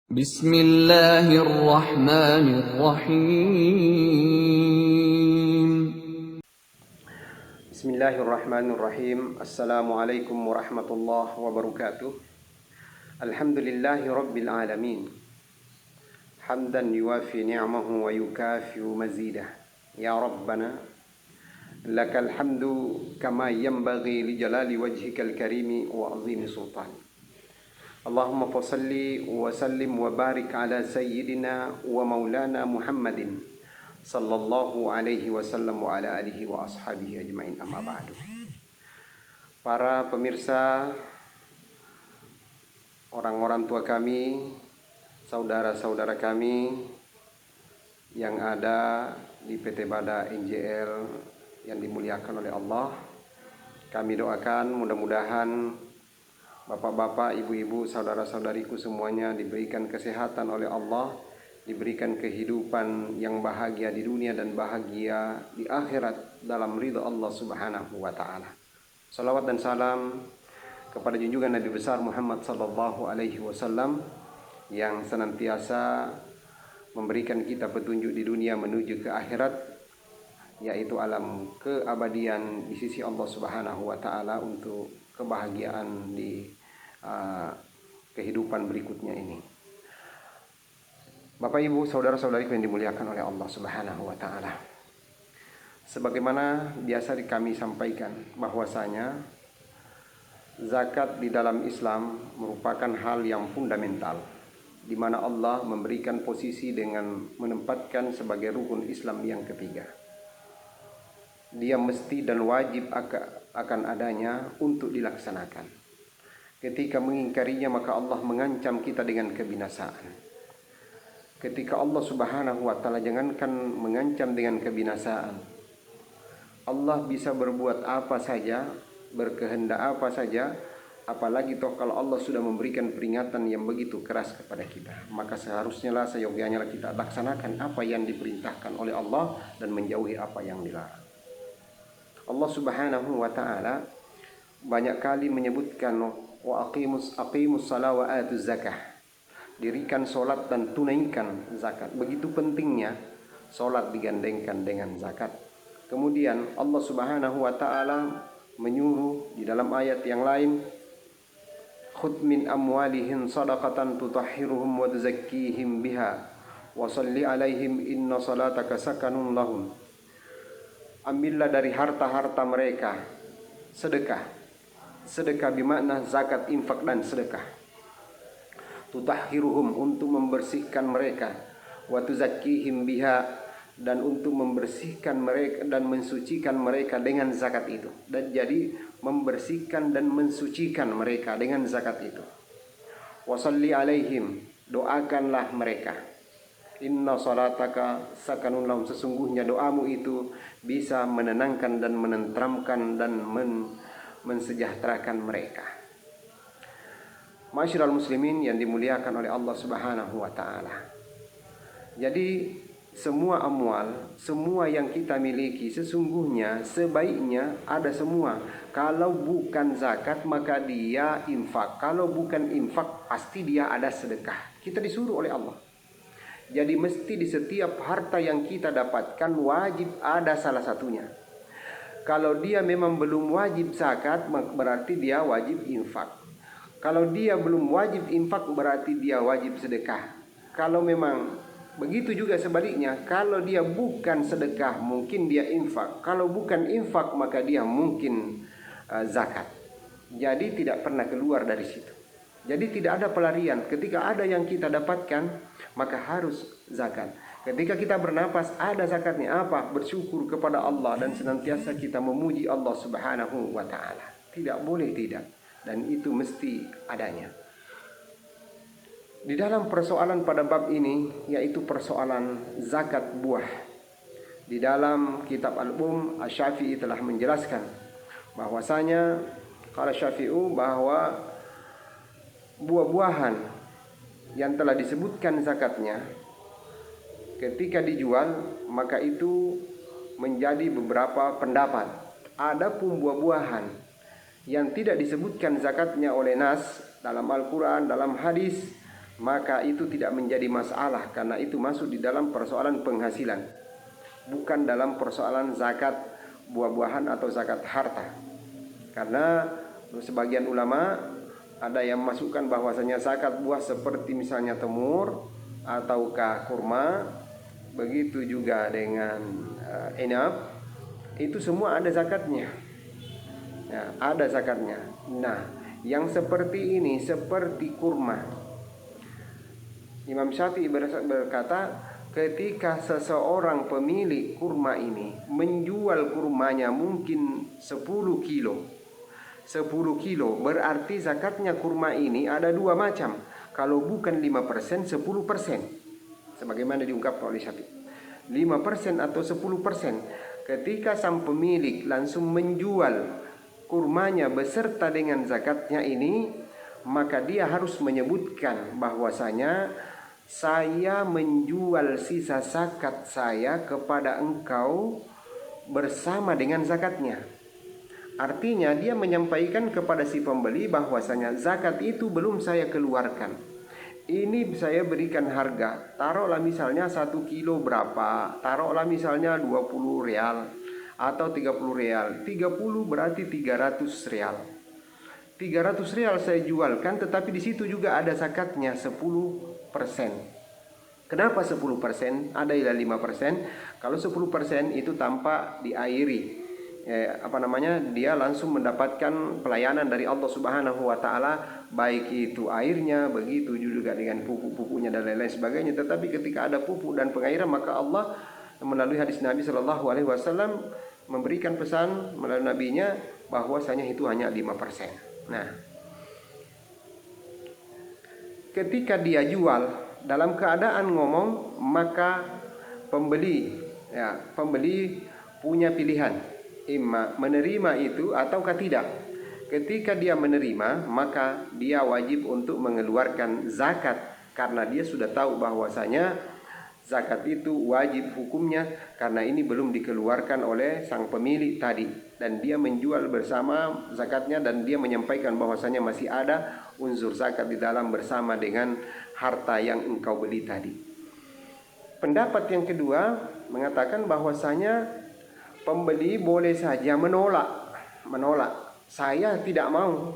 Bismillahirrahmanirrahim. Bismillahirrahmanirrahim. Assalamualaikum warahmatullahi wabarakatuh. Alhamdulillahi rabbil alamin. Hamdan yuwafi ni'amahu wa yukafi'u mazidah. Ya Rabbana, lakal hamdu kama yanbaghi li jalali wajhikal karimi wa azimi sultani. Allahumma fasalli wa sallim wa barik ala sayyidina wa maulana Muhammadin sallallahu alaihi wasallam wa ala alihi wa ashabihi ajmain, amma ba'du. Para pemirsa, orang-orang tua kami, saudara-saudara kami yang ada di PT Bada NJL yang dimuliakan oleh Allah, kami doakan mudah-mudahan bapak-bapak, ibu-ibu, saudara-saudariku semuanya diberikan kesehatan oleh Allah, diberikan kehidupan yang bahagia di dunia dan bahagia di akhirat dalam ridha Allah Subhanahu wa taala. Salawat dan salam kepada junjungan Nabi besar Muhammad sallallahu alaihi wasallam yang senantiasa memberikan kita petunjuk di dunia menuju ke akhirat, yaitu alam keabadian di sisi Allah Subhanahu wa taala untuk kebahagiaan di kehidupan berikutnya ini. Bapak Ibu, saudara-saudariku yang dimuliakan oleh Allah Subhanahu wa taala. Sebagaimana biasa kami sampaikan bahwasanya zakat di dalam Islam merupakan hal yang fundamental, di mana Allah memberikan posisi dengan menempatkan sebagai rukun Islam yang ketiga. Dia mesti dan wajib akan adanya untuk dilaksanakan. Ketika mengingkarinya maka Allah mengancam kita dengan kebinasaan. Ketika Allah Subhanahu wa taala jangankan mengancam dengan kebinasaan, Allah bisa berbuat apa saja, berkehendak apa saja, apalagi toh kalau Allah sudah memberikan peringatan yang begitu keras kepada kita, maka seharusnya lah seyogyanya kita laksanakan apa yang diperintahkan oleh Allah dan menjauhi apa yang dilarang. Allah Subhanahu wa taala banyak kali menyebutkan wa aqimus shalah wa atuz zakah. Dirikan solat dan tunaikan zakat. Begitu pentingnya solat digandengkan dengan zakat. Kemudian Allah Subhanahu wa taala menyuruh di dalam ayat yang lain, khudh min amwalihim shadaqatan tutahhiruhum wa tuzakkihim biha wa shalli alaihim inna salataka sakanun lahum. Ambillah dari harta-harta mereka sedekah. Sedekah bermakna zakat, infak dan sedekah. Tutahhiruhum, untuk membersihkan mereka, wa tuzakkihim biha, dan untuk membersihkan mereka dan mensucikan mereka dengan zakat itu. Dan jadi membersihkan dan mensucikan mereka dengan zakat itu. Wa shalli alaihim, doakanlah mereka. Inna salataka sakanun lahum, sesungguhnya doamu itu bisa menenangkan dan menenteramkan dan mensejahterakan mereka. Masyiral muslimin yang dimuliakan oleh Allah Subhanahu wa taala. Jadi semua amwal, semua yang kita miliki sesungguhnya sebaiknya ada semua. Kalau bukan zakat maka dia infak. Kalau bukan infak pasti dia ada sedekah. Kita disuruh oleh Allah. Jadi mesti di setiap harta yang kita dapatkan wajib ada salah satunya. Kalau dia memang belum wajib zakat, berarti dia wajib infak. Kalau dia belum wajib infak, berarti dia wajib sedekah. Kalau memang begitu juga sebaliknya, kalau dia bukan sedekah, mungkin dia infak. Kalau bukan infak, maka dia mungkin zakat. Jadi tidak pernah keluar dari situ. Jadi tidak ada pelarian. Ketika ada yang kita dapatkan, maka harus zakat. Ketika kita bernapas ada zakatnya, apa? Bersyukur kepada Allah dan senantiasa kita memuji Allah Subhanahu wa taala. Tidak boleh tidak, dan itu mesti adanya. Di dalam persoalan pada bab ini, yaitu persoalan zakat buah, di dalam kitab Al-Um, Asy-Syafi'i telah menjelaskan bahwasanya qala Syafi'u, bahwa buah-buahan yang telah disebutkan zakatnya ketika dijual maka itu menjadi beberapa pendapat. Adapun buah-buahan yang tidak disebutkan zakatnya oleh nas dalam Al-Quran, dalam hadis, maka itu tidak menjadi masalah karena itu masuk di dalam persoalan penghasilan, bukan dalam persoalan zakat buah-buahan atau zakat harta. Karena sebagian ulama ada yang masukkan bahwasanya zakat buah seperti misalnya temur ataukah kurma, begitu juga dengan inab, itu semua ada zakatnya. Ya, ada zakatnya. Nah, yang seperti ini seperti kurma, Imam Syafi'i berkata, ketika seseorang pemilik kurma ini menjual kurmanya mungkin 10 kilo, 10 kilo berarti zakatnya kurma ini ada dua macam. Kalau bukan 5%, 10%. Sebagaimana diungkapkan oleh Syafi'i, 5% atau 10%. Ketika sang pemilik langsung menjual kurmanya beserta dengan zakatnya ini, maka dia harus menyebutkan bahwasanya saya menjual sisa zakat saya kepada engkau bersama dengan zakatnya. Artinya dia menyampaikan kepada si pembeli bahwasanya zakat itu belum saya keluarkan. Ini saya berikan harga, taruhlah misalnya 1 kilo berapa, taruhlah misalnya 20 real atau 30 real. 30 berarti 300 real. 300 real saya jualkan, tetapi di situ juga ada zakatnya 10%. Kenapa 10%? Ada yang 5%. Kalau 10% itu tanpa diairi, dia langsung mendapatkan pelayanan dari Allah Subhanahu wa taala, baik itu airnya, begitu juga dengan pupuk-pupuknya dan lain-lain sebagainya. Tetapi ketika ada pupuk dan pengairan, maka Allah melalui hadis Nabi Shallallahu alaihi wasallam memberikan pesan melalui nabinya bahwasanya itu hanya 5%. Nah, ketika dia jual dalam keadaan ngomong, maka pembeli punya pilihan, imma menerima itu ataukah tidak. Ketika dia menerima, maka dia wajib untuk mengeluarkan zakat karena dia sudah tahu bahwasanya zakat itu wajib hukumnya karena ini belum dikeluarkan oleh sang pemilik tadi, dan dia menjual bersama zakatnya dan dia menyampaikan bahwasanya masih ada unsur zakat di dalam bersama dengan harta yang engkau beli tadi. Pendapat yang kedua mengatakan bahwasanya pembeli boleh saja menolak. Saya tidak mau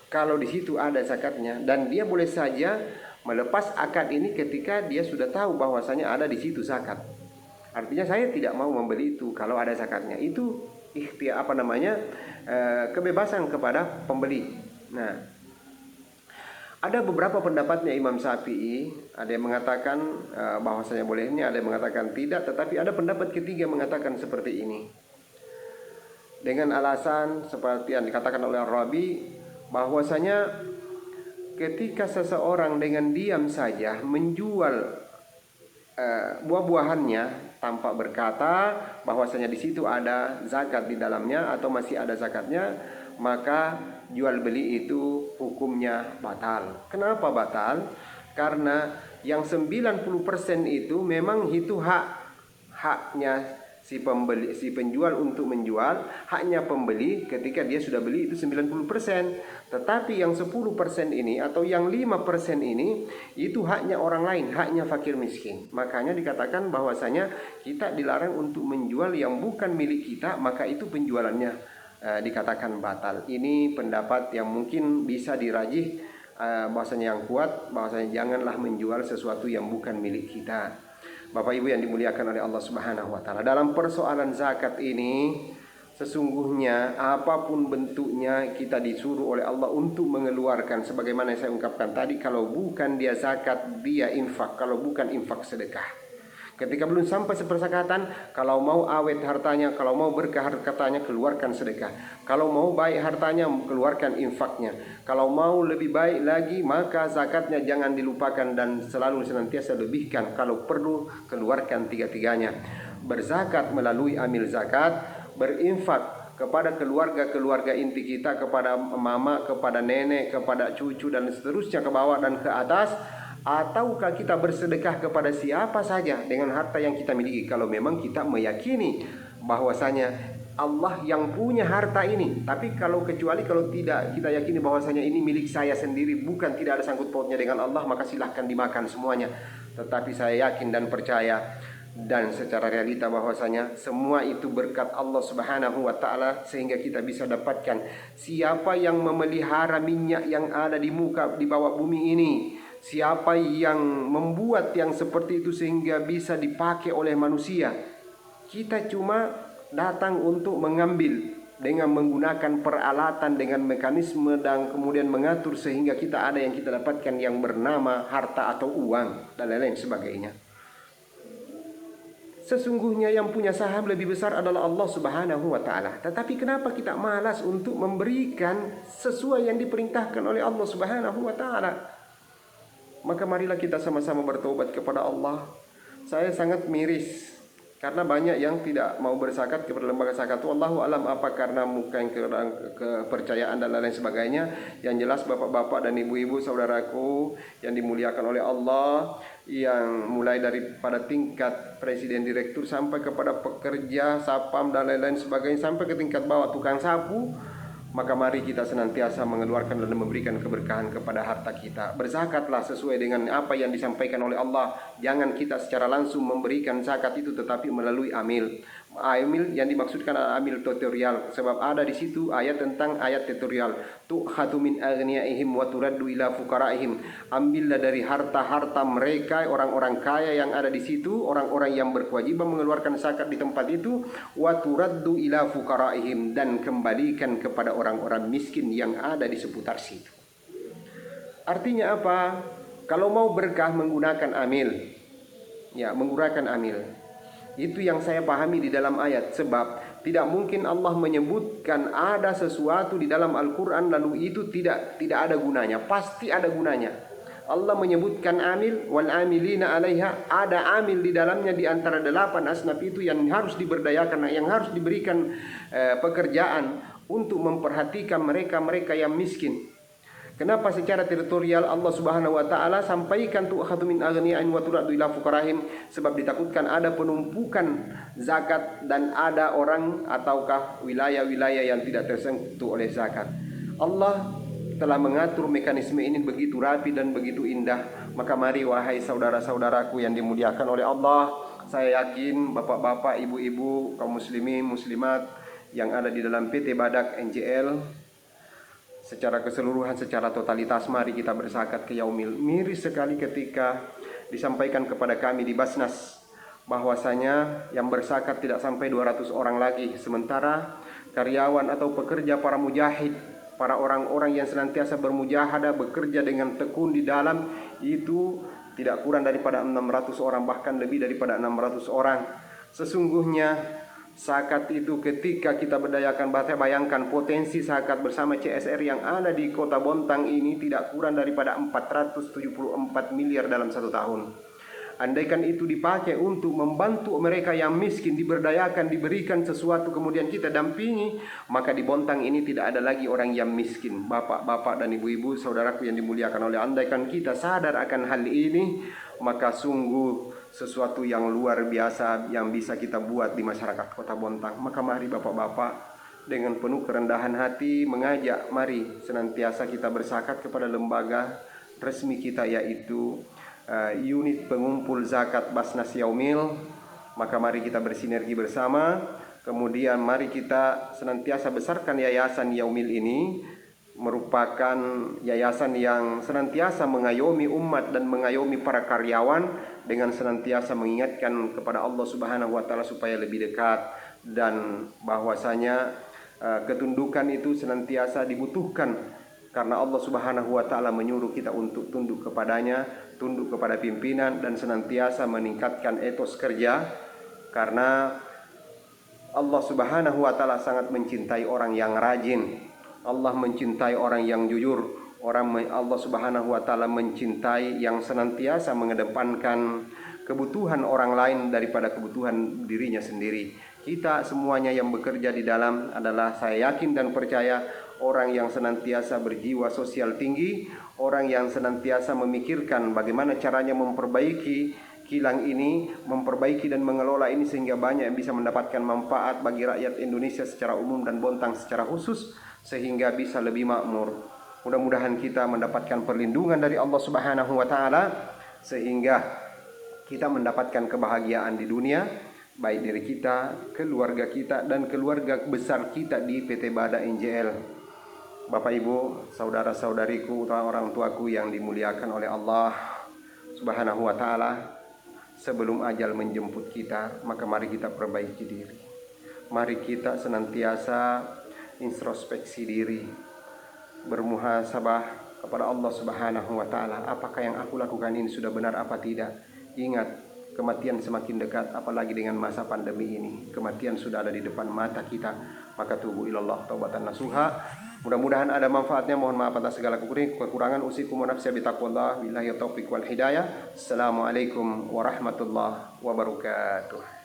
kalau di situ ada zakatnya, dan dia boleh saja melepas akad ini ketika dia sudah tahu bahwasanya ada di situ zakat. Artinya saya tidak mau membeli itu kalau ada zakatnya. Itu ikhtiar kebebasan kepada pembeli. Nah, ada beberapa pendapatnya Imam Syafi'i, ada yang mengatakan bahwasanya boleh ini, ada yang mengatakan tidak, tetapi ada pendapat ketiga mengatakan seperti ini. Dengan alasan seperti yang dikatakan oleh Rabi, bahwasanya ketika seseorang dengan diam saja menjual buah-buahannya tanpa berkata bahwasanya di situ ada zakat di dalamnya atau masih ada zakatnya, maka jual beli itu hukumnya batal. Kenapa batal? Karena yang 90% itu memang itu haknya si pembeli, si penjual untuk menjual, haknya pembeli ketika dia sudah beli itu 90%. Tetapi yang 10% ini atau yang 5% ini itu haknya orang lain, haknya fakir miskin. Makanya dikatakan bahwasanya kita dilarang untuk menjual yang bukan milik kita, maka itu penjualannya dikatakan batal. Ini pendapat yang mungkin bisa dirajih, bahwasanya yang kuat bahwasanya janganlah menjual sesuatu yang bukan milik kita. Bapak Ibu yang dimuliakan oleh Allah Subhanahu wa taala, dalam persoalan zakat ini sesungguhnya apapun bentuknya kita disuruh oleh Allah untuk mengeluarkan, sebagaimana yang saya ungkapkan tadi, kalau bukan dia zakat dia infak, kalau bukan infak sedekah. Ketika belum sampai sepersepakatan, kalau mau awet hartanya, kalau mau berkah hartanya, keluarkan sedekah. Kalau mau baik hartanya, keluarkan infaknya. Kalau mau lebih baik lagi, maka zakatnya jangan dilupakan dan selalu senantiasa lebihkan. Kalau perlu, keluarkan tiga-tiganya. Berzakat melalui amil zakat, berinfak kepada keluarga-keluarga inti kita, kepada mama, kepada nenek, kepada cucu dan seterusnya ke bawah dan ke atas. Ataukah kita bersedekah kepada siapa saja dengan harta yang kita miliki, kalau memang kita meyakini bahwasanya Allah yang punya harta ini. Tapi kecuali kalau tidak kita yakini bahwasanya ini milik saya sendiri, bukan, tidak ada sangkut pautnya dengan Allah, maka silahkan dimakan semuanya. Tetapi saya yakin dan percaya dan secara realita bahwasanya semua itu berkat Allah Subhanahu wa taala, sehingga kita bisa dapatkan siapa yang memelihara minyak yang ada di bawah bumi ini, siapa yang membuat yang seperti itu sehingga bisa dipakai oleh manusia. Kita cuma datang untuk mengambil dengan menggunakan peralatan, dengan mekanisme, dan kemudian mengatur sehingga kita ada yang kita dapatkan yang bernama harta atau uang dan lain-lain sebagainya. Sesungguhnya yang punya saham lebih besar adalah Allah Subhanahu wa taala. Tetapi kenapa kita malas untuk memberikan sesuai yang diperintahkan oleh Allah Subhanahu wa taala? Maka marilah kita sama-sama bertobat kepada Allah. Saya sangat miris karena banyak yang tidak mau berzakat kepada lembaga zakat. Wallahu alam, apa karena mungkin kepercayaan dan lain sebagainya. Yang jelas bapak-bapak dan ibu-ibu saudaraku yang dimuliakan oleh Allah, yang mulai daripada tingkat presiden direktur sampai kepada pekerja sapam dan lain-lain sebagainya, sampai ke tingkat bawah tukang sapu, maka mari kita senantiasa mengeluarkan dan memberikan keberkahan kepada harta kita. Berzakatlah sesuai dengan apa yang disampaikan oleh Allah. Jangan kita secara langsung memberikan zakat itu, tetapi melalui amil. Amil yang dimaksudkan adalah amil tutorial, sebab ada di situ ayat tentang ayat tutorial. Tu'khadhu min aghniyaihim wa turaddu ila fuqaraihim. Ambillah dari harta-harta mereka, orang-orang kaya yang ada di situ, orang-orang yang berkewajiban mengeluarkan zakat di tempat itu, wa turaddu ila fuqaraihim, dan kembalikan kepada orang-orang miskin yang ada di seputar situ. Artinya apa? Kalau mau berkah menggunakan amil. Ya, menggunakan amil. Itu yang saya pahami di dalam ayat. Sebab tidak mungkin Allah menyebutkan ada sesuatu di dalam Al-Quran lalu itu tidak ada gunanya. Pasti ada gunanya. Allah menyebutkan amil, wal amilina alaiha. Ada amil di dalamnya, di antara 8 asnaf itu yang harus diberdayakan, yang harus diberikan pekerjaan untuk memperhatikan mereka-mereka yang miskin. Kenapa secara teritorial Allah Subhanahu wa taala sampaikan tu'khadhu min aghniya'in wa turaddu ila fuqarahim? Sebab ditakutkan ada penumpukan zakat dan ada orang ataukah wilayah-wilayah yang tidak tersentuh oleh zakat. Allah telah mengatur mekanisme ini begitu rapi dan begitu indah. Maka mari wahai saudara-saudaraku yang dimuliakan oleh Allah, saya yakin bapak-bapak, ibu-ibu, kaum muslimin, muslimat yang ada di dalam PT Badak NJL, secara keseluruhan, secara totalitas, mari kita berzakat ke yaumil. Miris sekali ketika disampaikan kepada kami di Basnas bahwasanya yang berzakat tidak sampai 200 orang lagi, sementara karyawan atau pekerja, para mujahid, para orang-orang yang senantiasa bermujahadah, bekerja dengan tekun di dalam itu tidak kurang daripada 600 orang, bahkan lebih daripada 600 orang. Sesungguhnya zakat itu ketika kita berdayakan, bayangkan potensi zakat bersama CSR yang ada di kota Bontang ini tidak kurang daripada 474 miliar dalam 1 tahun. Andaikan itu dipakai untuk membantu mereka yang miskin, diberdayakan, diberikan sesuatu, kemudian kita dampingi, maka di Bontang ini tidak ada lagi orang yang miskin. Bapak-bapak dan ibu-ibu saudaraku yang dimuliakan oleh, andaikan kita sadar akan hal ini, maka sungguh sesuatu yang luar biasa yang bisa kita buat di masyarakat kota Bontang. Maka mari bapak-bapak dengan penuh kerendahan hati mengajak, mari senantiasa kita berzakat kepada lembaga resmi kita, yaitu unit pengumpul zakat Basnas Yaumil. Maka mari kita bersinergi bersama. Kemudian mari kita senantiasa besarkan yayasan Yaumil ini, merupakan yayasan yang senantiasa mengayomi umat dan mengayomi para karyawan dengan senantiasa mengingatkan kepada Allah Subhanahu wa taala supaya lebih dekat, dan bahwasanya ketundukan itu senantiasa dibutuhkan karena Allah Subhanahu wa taala menyuruh kita untuk tunduk kepadanya, tunduk kepada pimpinan, dan senantiasa meningkatkan etos kerja, karena Allah Subhanahu wa taala sangat mencintai orang yang rajin. Allah mencintai orang yang jujur. Allah Subhanahu wa taala mencintai yang senantiasa mengedepankan kebutuhan orang lain daripada kebutuhan dirinya sendiri. Kita semuanya yang bekerja di dalam adalah, saya yakin dan percaya, orang yang senantiasa berjiwa sosial tinggi, orang yang senantiasa memikirkan bagaimana caranya memperbaiki kilang ini, memperbaiki dan mengelola ini sehingga banyak yang bisa mendapatkan manfaat bagi rakyat Indonesia secara umum dan Bontang secara khusus, sehingga bisa lebih makmur. Mudah-mudahan kita mendapatkan perlindungan dari Allah Subhanahu wa taala sehingga kita mendapatkan kebahagiaan di dunia, baik diri kita, keluarga kita, dan keluarga besar kita di PT Bada NJL. Bapak Ibu, saudara-saudariku, orang tuaku yang dimuliakan oleh Allah Subhanahu wa taala, sebelum ajal menjemput kita, maka mari kita perbaiki diri. Mari kita senantiasa introspeksi diri, bermuhasabah kepada Allah Subhanahu wa taala, apakah yang aku lakukan ini sudah benar apa tidak. Ingat, kematian semakin dekat, apalagi dengan masa pandemi ini. Kematian sudah ada di depan mata kita, maka tubu ilallah taubatan nasuha. Mudah-mudahan ada manfaatnya. Mohon maaf atas segala kekurangan. Usikum wa nafsi bitaqwallah. Billahi taufiq wal hidayah. Assalamualaikum warahmatullahi wabarakatuh.